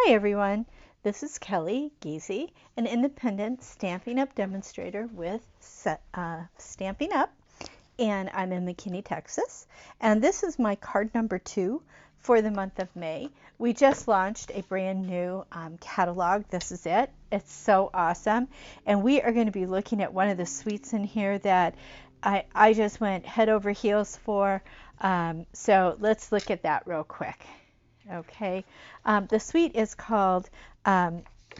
Hi everyone, this is Kelly Giese, an independent Stampin' Up! Demonstrator with Stampin' Up! And I'm in McKinney, Texas. And this is my card number 2 for the month of May. We just launched a brand new catalog. This is it. It's so awesome. And we are going to be looking at one of the suites in here that I just went head over heels for. So let's look at that real quick. Okay, the suite is called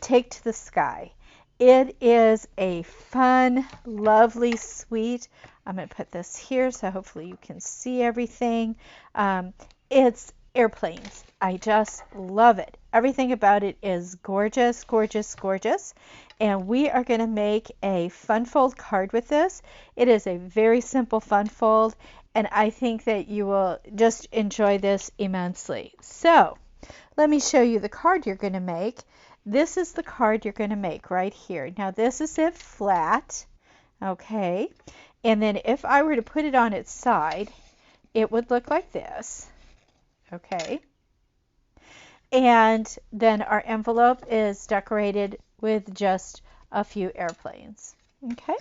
Take to the Sky. It is a fun, lovely suite. I'm going to put this here so hopefully you can see everything. It's airplanes. I just love it. Everything about it is gorgeous, gorgeous, gorgeous. And we are going to make a fun fold card with this. It is a very simple fun fold, and I think that you will just enjoy this immensely. So let me show you the card you're going to make. This is the card you're going to make right here. Now this is it flat, okay? And then if I were to put it on its side, it would look like this, okay? And then our envelope is decorated with just a few airplanes, okay?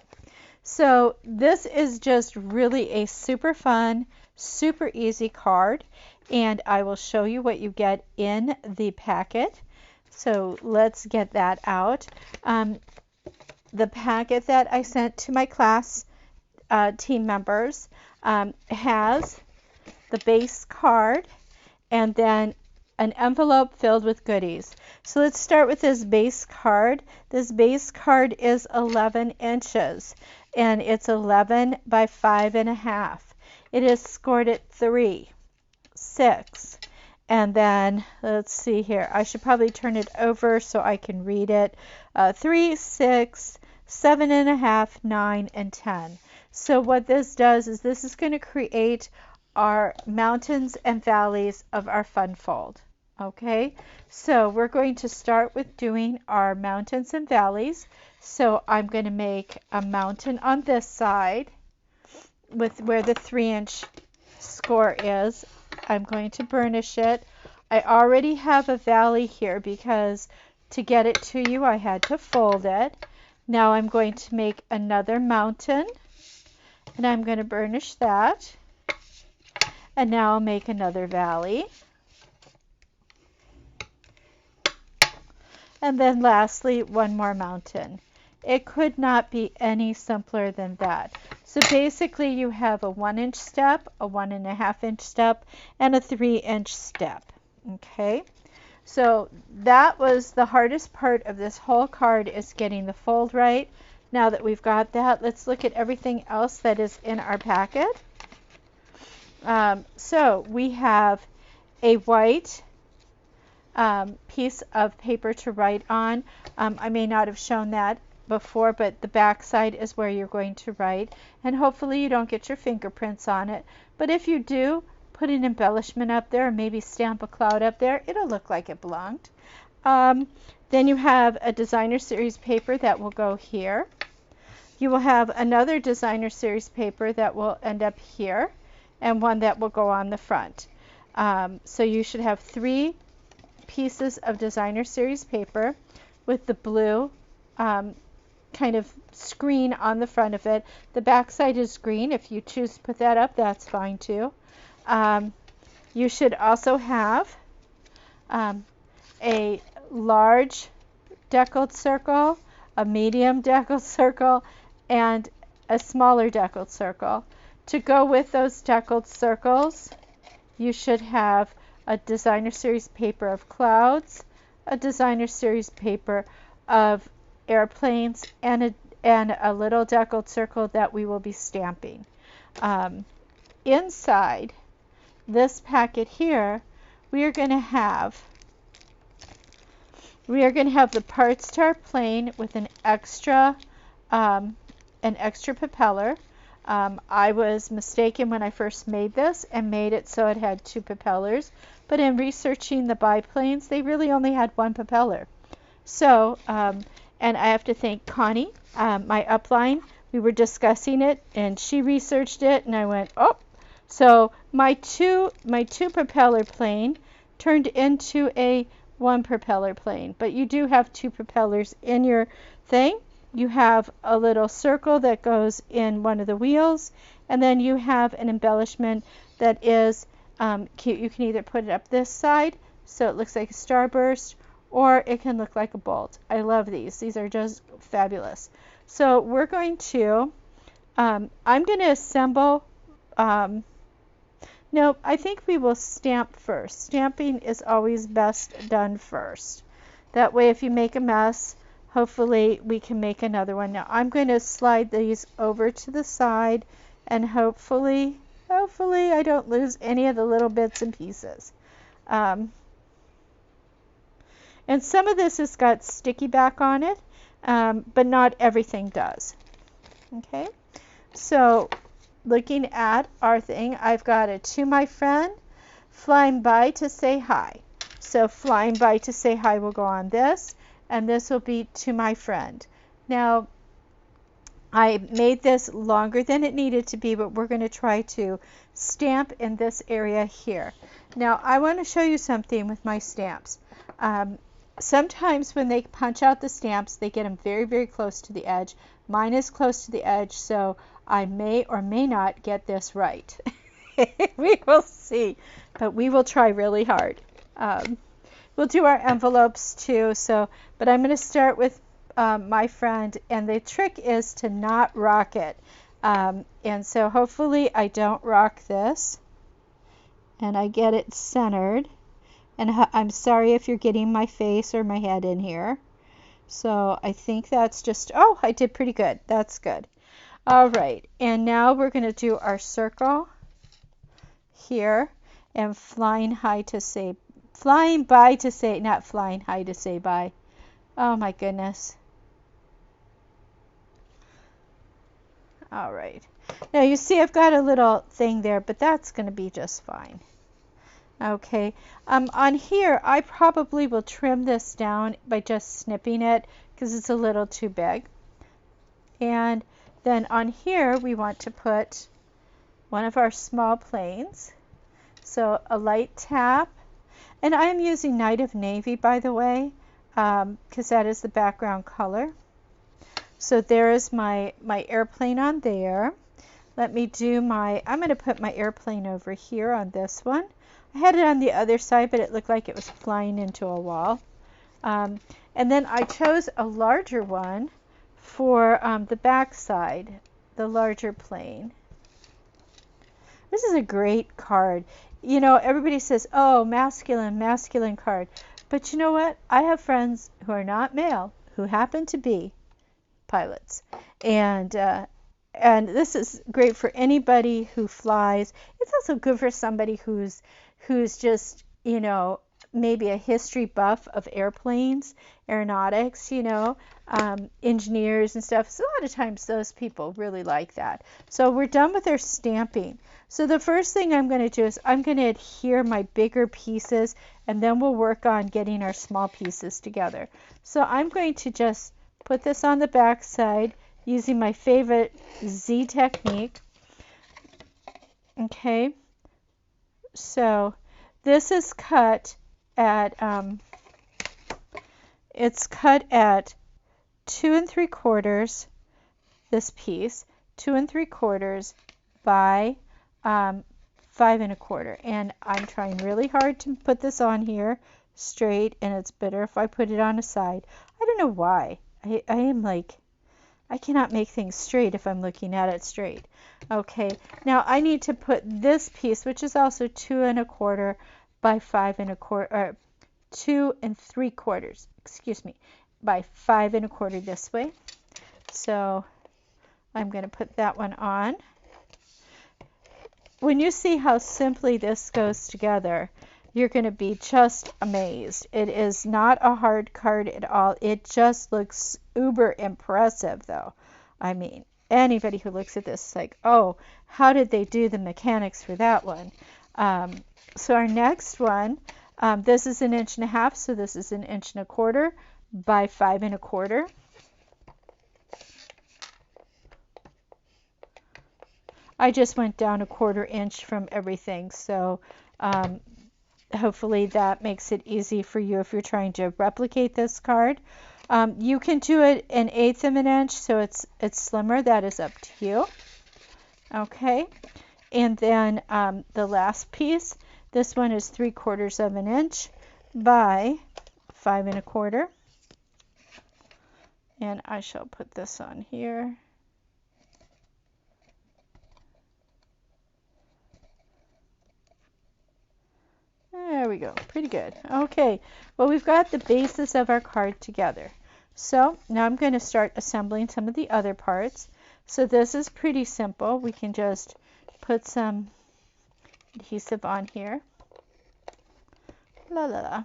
So this is just really a super fun, super easy card, and I will show you what you get in the packet. So let's get that out. The packet that I sent to my class team members has the base card and then an envelope filled with goodies. So let's start with this base card. This base card is 11 inches and it's 11 by 5.5. It is scored at 3, 6, and then let's see here. I should probably turn it over so I can read it. 3, 6, 7.5, 9, and 10. So what this does is this is going to create our mountains and valleys of our fun fold. Okay, so we're going to start with doing our mountains and valleys. So I'm going to make a mountain on this side with where the 3-inch score is. I'm going to burnish it. I already have a valley here because to get it to you I had to fold it. Now I'm going to make another mountain and I'm going to burnish that. And now I'll make another valley. And then lastly, one more mountain. It could not be any simpler than that. So basically you have a 1-inch step, a 1.5-inch step, and a 3-inch step. Okay, so that was the hardest part of this whole card, is getting the fold right. Now that we've got that, let's look at everything else that is in our packet. So we have a white piece of paper to write on. I may not have shown that before, but the back side is where you're going to write, and hopefully you don't get your fingerprints on it, but if you do, put an embellishment up there, or maybe stamp a cloud up there. It'll look like it belonged. Then you have a designer series paper that will go here. You will have another designer series paper that will end up here, and one that will go on the front. So you should have 3 pieces of designer series paper with the blue kind of screen on the front of it. The back side is green. If you choose to put that up, that's fine too. You should also have a large deckled circle, a medium deckled circle, and a smaller deckled circle. To go with those deckled circles, you should have a designer series paper of clouds, a designer series paper of airplanes, and a little deckled circle that we will be stamping. Inside this packet here, we are going to have the parts to our plane with an extra propeller. I was mistaken when I first made this and made it so it had 2 propellers, but in researching the biplanes, they really only had 1 propeller. So, and I have to thank Connie, my upline. We were discussing it and she researched it and I went, oh, so my two propeller plane turned into a one propeller plane, but you do have two propellers in your thing. You have a little circle that goes in one of the wheels, and then you have an embellishment that is cute. You can either put it up this side so it looks like a starburst, or it can look like a bolt. I love these. These are just fabulous. So we're going to, I'm going to assemble, no, I think we will stamp first. Stamping is always best done first. That way if you make a mess, hopefully we can make another one. Now I'm going to slide these over to the side, and hopefully I don't lose any of the little bits and pieces. And some of this has got sticky back on it, but not everything does. Okay, so looking at our thing, I've got a to my friend, flying by to say hi. So flying by to say hi will go on this, and this will be to my friend. Now, I made this longer than it needed to be, but we're going to try to stamp in this area here. Now, I want to show you something with my stamps. Sometimes when they punch out the stamps, they get them very, very close to the edge. Mine is close to the edge, so I may or may not get this right. We will see, but we will try really hard. We'll do our envelopes too, but I'm going to start with my friend, and the trick is to not rock it. And so hopefully I don't rock this, and I get it centered. And I'm sorry if you're getting my face or my head in here. So I think that's just, oh, I did pretty good. That's good. All right, and now we're going to do our circle here, and flying by to say, not flying high to say bye. Oh my goodness. All right. Now you see I've got a little thing there, but that's going to be just fine. Okay, on here I probably will trim this down by just snipping it because it's a little too big. And then on here we want to put one of our small planes. So a light tap, and I am using Night of Navy, by the way, because that is the background color. So there is my airplane on there. Let me do I'm going to put my airplane over here on this one. I had it on the other side, but it looked like it was flying into a wall. And then I chose a larger one for the back side, the larger plane. This is a great card. You know, everybody says, oh, masculine card. But you know what? I have friends who are not male who happen to be pilots. And this is great for anybody who flies. It's also good for somebody who's just, you know, maybe a history buff of airplanes, aeronautics, you know, engineers and stuff. So a lot of times those people really like that. So we're done with our stamping. So the first thing I'm going to do is I'm going to adhere my bigger pieces, and then we'll work on getting our small pieces together. So I'm going to just put this on the back side using my favorite Z technique. Okay. So this is cut at it's cut at 2 3/4, this piece 2 3/4 by 5 1/4, and I'm trying really hard to put this on here straight, and it's better if I put it on a side. I don't know why. I am like, I cannot make things straight if I'm looking at it straight. Okay, now I need to put this piece, which is also 2 1/4 by 5 1/4, or 2 3/4, excuse me, by 5 1/4 this way. So I'm going to put that one on. When you see how simply this goes together, you're going to be just amazed. It is not a hard card at all. It just looks uber impressive, though. I mean, anybody who looks at this is like, oh, how did they do the mechanics for that one? So our next one, this is 1.5 inches, so this is 1 1/4 by 5 1/4. I just went down 1/4 inch from everything, so hopefully that makes it easy for you if you're trying to replicate this card. You can do it 1/8 of an inch, so it's slimmer. That is up to you. Okay, and then the last piece, this one is 3/4 of an inch by 5 1/4. And I shall put this on here. There we go, pretty good. Okay, well, we've got the basis of our card together. So now I'm going to start assembling some of the other parts. So this is pretty simple. We can just put some adhesive on here. La la la.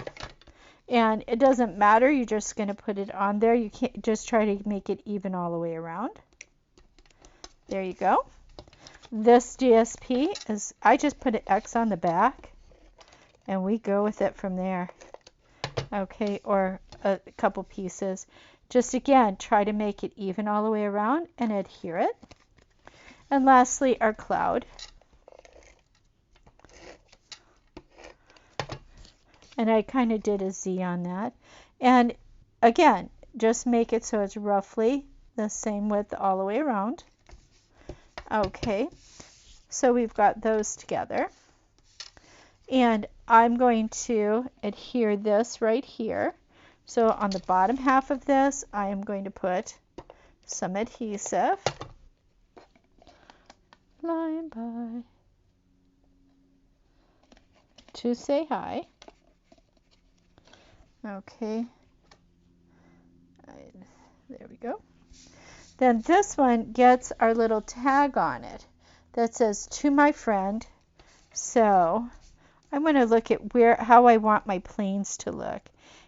And it doesn't matter, you're just going to put it on there. You can't just try to make it even all the way around. There you go. This DSP is, I just put an X on the back and we go with it from there. Okay, or a couple pieces. Just again, try to make it even all the way around and adhere it. And lastly, our cloud. And I kind of did a Z on that. And again, just make it so it's roughly the same width all the way around. Okay, so we've got those together. And I'm going to adhere this right here. So on the bottom half of this, I am going to put some adhesive. Flying by to say hi. Okay. There we go. Then this one gets our little tag on it that says to my friend. So I'm going to look at how I want my planes to look.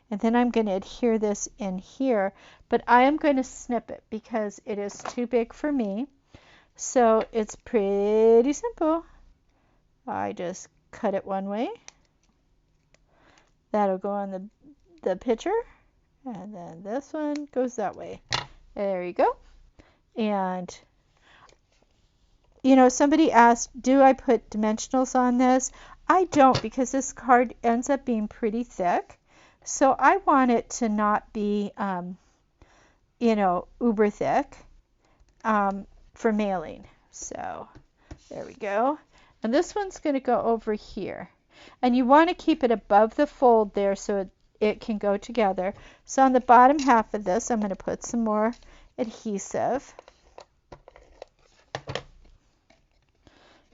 And then I'm going to adhere this in here, but I am going to snip it because it is too big for me. So it's pretty simple. I just cut it one way. That'll go on the picture. And then this one goes that way. There you go. And you know, somebody asked, do I put dimensionals on this? I don't, because this card ends up being pretty thick. So I want it to not be, you know, uber thick for mailing. So there we go. And this one's going to go over here. And you want to keep it above the fold there so it can go together. So on the bottom half of this, I'm going to put some more adhesive.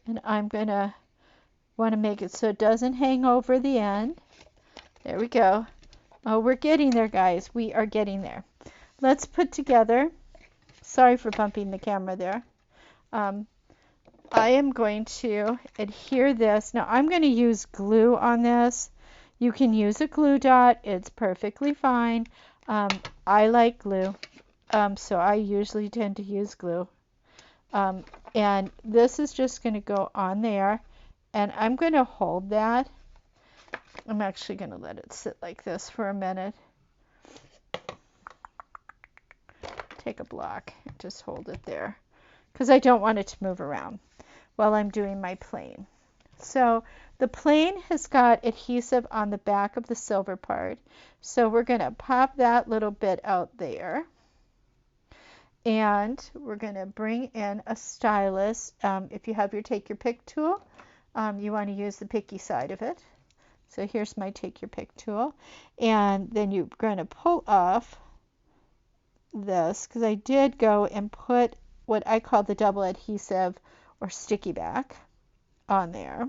And I'm going to want to make it so it doesn't hang over the end. There we go. Oh, we're getting there, guys. We are getting there. Let's put together, sorry for bumping the camera there. I am going to adhere this. Now I'm going to use glue on this. You can use a glue dot. It's perfectly fine. I like glue, so I usually tend to use glue. And this is just going to go on there. And I'm going to hold that. I'm actually going to let it sit like this for a minute. Take a block and just hold it there, because I don't want it to move around while I'm doing my plane. So the plane has got adhesive on the back of the silver part. So we're going to pop that little bit out there. And we're going to bring in a stylus. If you have your take your pick tool, you want to use the picky side of it. So here's my take your pick tool. And then you're going to pull off this, because I did go and put what I call the double adhesive or sticky back on there.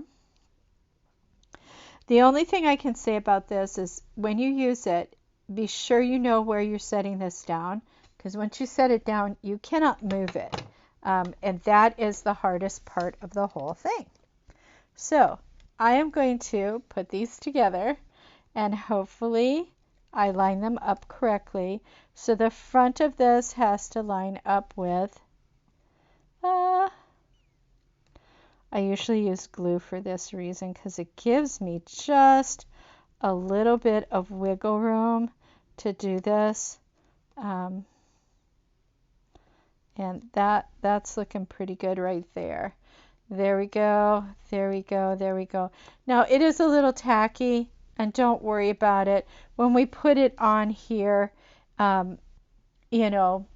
The only thing I can say about this is when you use it, be sure you know where you're setting this down, because once you set it down, you cannot move it. And that is the hardest part of the whole thing. So I am going to put these together, and hopefully I line them up correctly. So the front of this has to line up with, I usually use glue for this reason, because it gives me just a little bit of wiggle room to do this. And that's looking pretty good right there. There we go. There we go. There we go. Now it is a little tacky, and don't worry about it. When we put it on here, um, you know,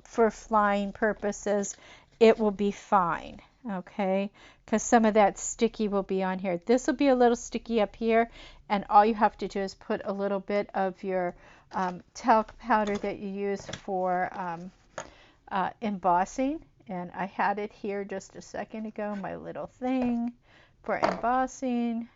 for flying purposes, it will be fine. Okay, because some of that sticky will be on here. This will be a little sticky up here, and all you have to do is put a little bit of your talc powder that you use for embossing. And I had it here just a second ago, my little thing for embossing.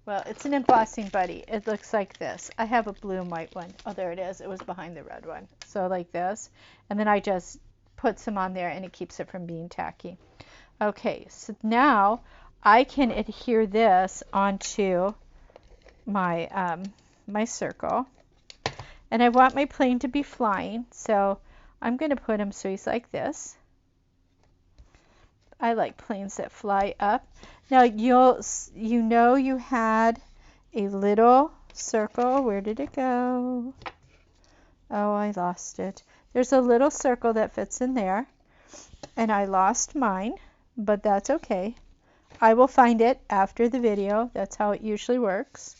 Well, it's an embossing buddy. It looks like this. I have a blue and white one. Oh, there it is. It was behind the red one. So like this. And then I just put some on there and it keeps it from being tacky. Okay, so now I can adhere this onto my, my circle. And I want my plane to be flying, so I'm going to put him so he's like this. I like planes that fly up. Now you know you had a little circle. Where did it go? Oh, I lost it. There's a little circle that fits in there, and I lost mine, but that's okay. I will find it after the video. That's how it usually works.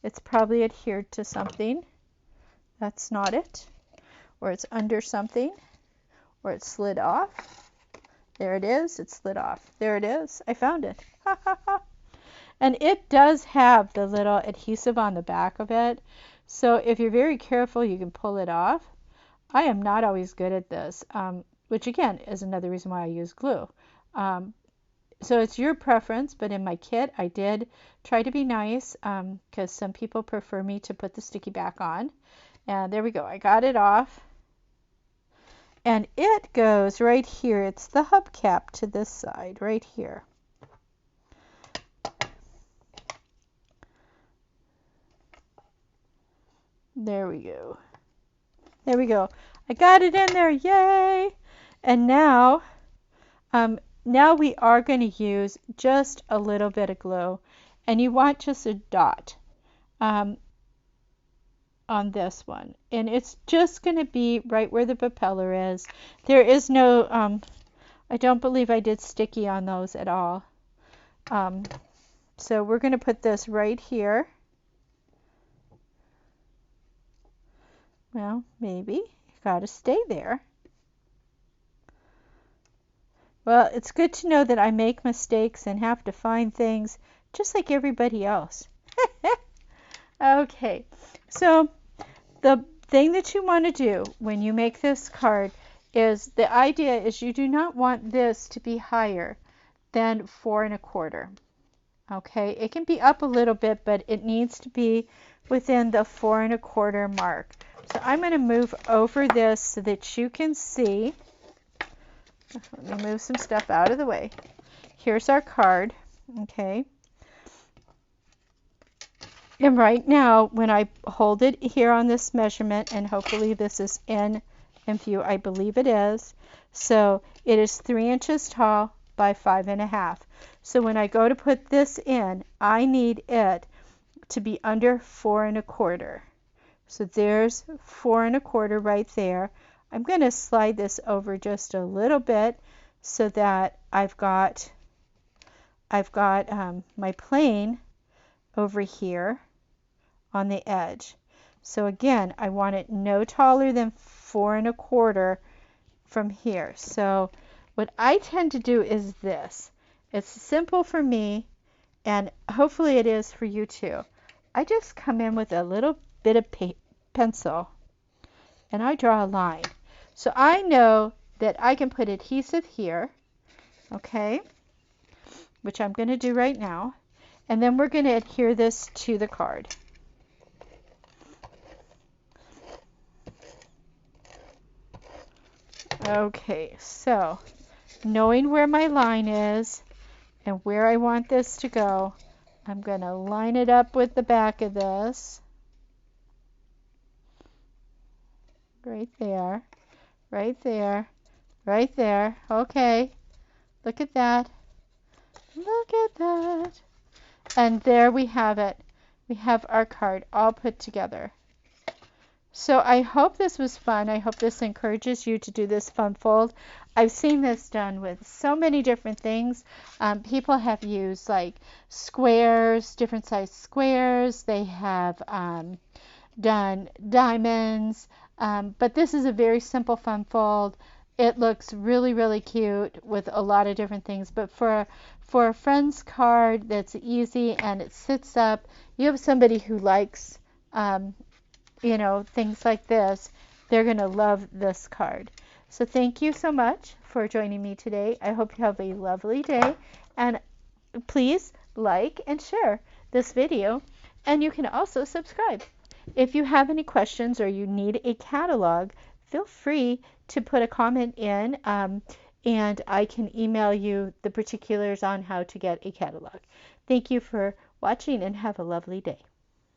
It's probably adhered to something. That's not it. Or it's under something. Or it slid off. There it is. It slid off. There it is. I found it. And it does have the little adhesive on the back of it. So if you're very careful, you can pull it off. I am not always good at this, which again is another reason why I use glue. So it's your preference, but in my kit, I did try to be nice because some people prefer me to put the sticky back on. And there we go. I got it off. And it goes right here. It's the hubcap to this side, right here. There we go. There we go. I got it in there. Yay! And now, now we are going to use just a little bit of glue. And you want just a dot. On this one, and it's just going to be right where the propeller is. There is no I don't believe I did sticky on those at all. So we're going to put this right here. Well, maybe you got to stay there. Well, it's good to know that I make mistakes and have to find things just like everybody else. Okay, so the thing that you want to do when you make this card is, the idea is you do not want this to be higher than 4 1/4. Okay, it can be up a little bit, but it needs to be within the 4 1/4 mark. So I'm going to move over this so that you can see. Let me move some stuff out of the way. Here's our card. Okay. And right now, when I hold it here on this measurement, and hopefully this is in view, I believe it is. So it is 3 inches tall by 5 1/2. So when I go to put this in, I need it to be under 4 1/4. So there's 4 1/4 right there. I'm going to slide this over just a little bit so that I've got my plane over here on the edge. So again, I want it no taller than 4 1/4 from here. So what I tend to do is this. It's simple for me, and hopefully it is for you too. I just come in with a little bit of pencil and I draw a line. So I know that I can put adhesive here, okay, which I'm going to do right now. And then we're going to adhere this to the card. Okay, so knowing where my line is and where I want this to go, I'm going to line it up with the back of this. Right there, right there, right there. Okay, look at that. Look at that. And there we have it. We have our card all put together. So I hope this was fun. I hope this encourages you to do this fun fold. I've seen this done with so many different things. People have used like squares, different size squares. They have done diamonds. But this is a very simple fun fold. It looks really, really cute with a lot of different things. But for a friend's card that's easy and it sits up, you have somebody who likes things like this, they're going to love this card. So thank you so much for joining me today. I hope you have a lovely day, and please like and share this video, and you can also subscribe. If you have any questions or you need a catalog, feel free to put a comment in, and I can email you the particulars on how to get a catalog. Thank you for watching and have a lovely day.